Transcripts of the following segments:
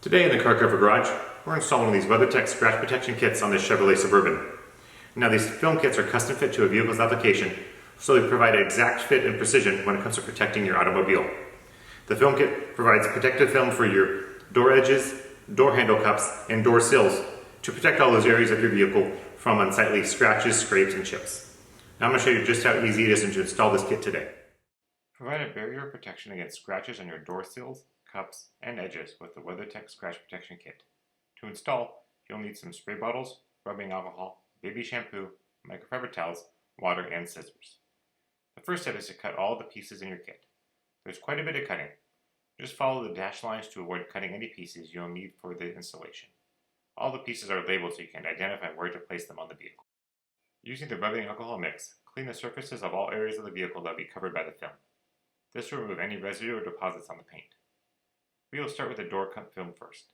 Today in the car cover garage, we're installing these WeatherTech Scratch Protection kits on this Chevrolet Suburban. Now these film kits are custom fit to a vehicle's application, so they provide an exact fit and precision when it comes to protecting your automobile. The film kit provides protective film for your door edges, door handle cups, and door sills to protect all those areas of your vehicle from unsightly scratches, scrapes, and chips. Now I'm going to show you just how easy it is to install this kit today. Provide a barrier of protection against scratches on your door sills, cups, and edges with the WeatherTech Scratch Protection Kit. To install, you'll need some spray bottles, rubbing alcohol, baby shampoo, microfiber towels, water, and scissors. The first step is to cut all the pieces in your kit. There's quite a bit of cutting. Just follow the dashed lines to avoid cutting any pieces you'll need for the installation. All the pieces are labeled so you can identify where to place them on the vehicle. Using the rubbing alcohol mix, clean the surfaces of all areas of the vehicle that will be covered by the film. This will remove any residue or deposits on the paint. We will start with the door cup film first.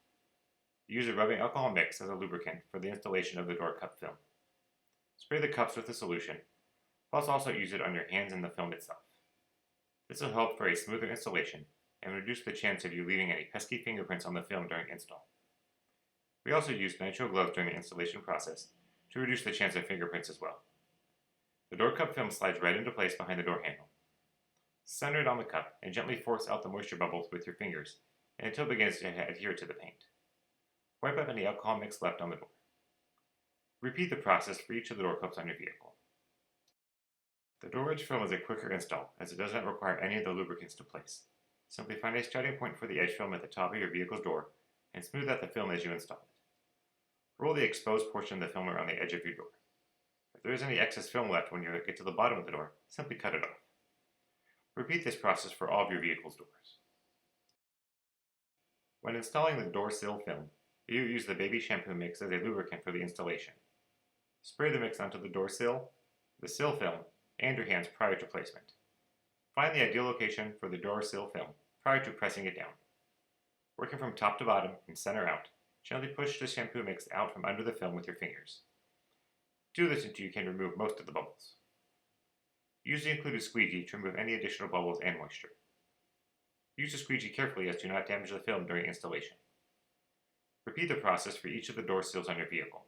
Use the rubbing alcohol mix as a lubricant for the installation of the door cup film. Spray the cups with the solution, plus also use it on your hands and the film itself. This will help for a smoother installation and reduce the chance of you leaving any pesky fingerprints on the film during install. We also use nitrile gloves during the installation process to reduce the chance of fingerprints as well. The door cup film slides right into place behind the door handle. Center it on the cup and gently force out the moisture bubbles with your fingers until it begins to adhere to the paint. Wipe up any alcohol mix left on the door. Repeat the process for each of the door cups on your vehicle. The door edge film is a quicker install as it does not require any of the lubricants to place. Simply find a starting point for the edge film at the top of your vehicle's door and smooth out the film as you install it. Roll the exposed portion of the film around the edge of your door. If there is any excess film left when you get to the bottom of the door, simply cut it off. Repeat this process for all of your vehicle's doors. When installing the door sill film, you use the baby shampoo mix as a lubricant for the installation. Spray the mix onto the door sill, the sill film, and your hands prior to placement. Find the ideal location for the door sill film prior to pressing it down. Working from top to bottom and center out, gently push the shampoo mix out from under the film with your fingers. Do this until you can remove most of the bubbles. Use the included squeegee to remove any additional bubbles and moisture. Use the squeegee carefully as to not damage the film during installation. Repeat the process for each of the door sills on your vehicle.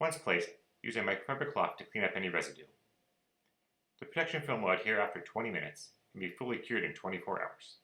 Once placed, use a microfiber cloth to clean up any residue. The protection film will adhere after 20 minutes and be fully cured in 24 hours.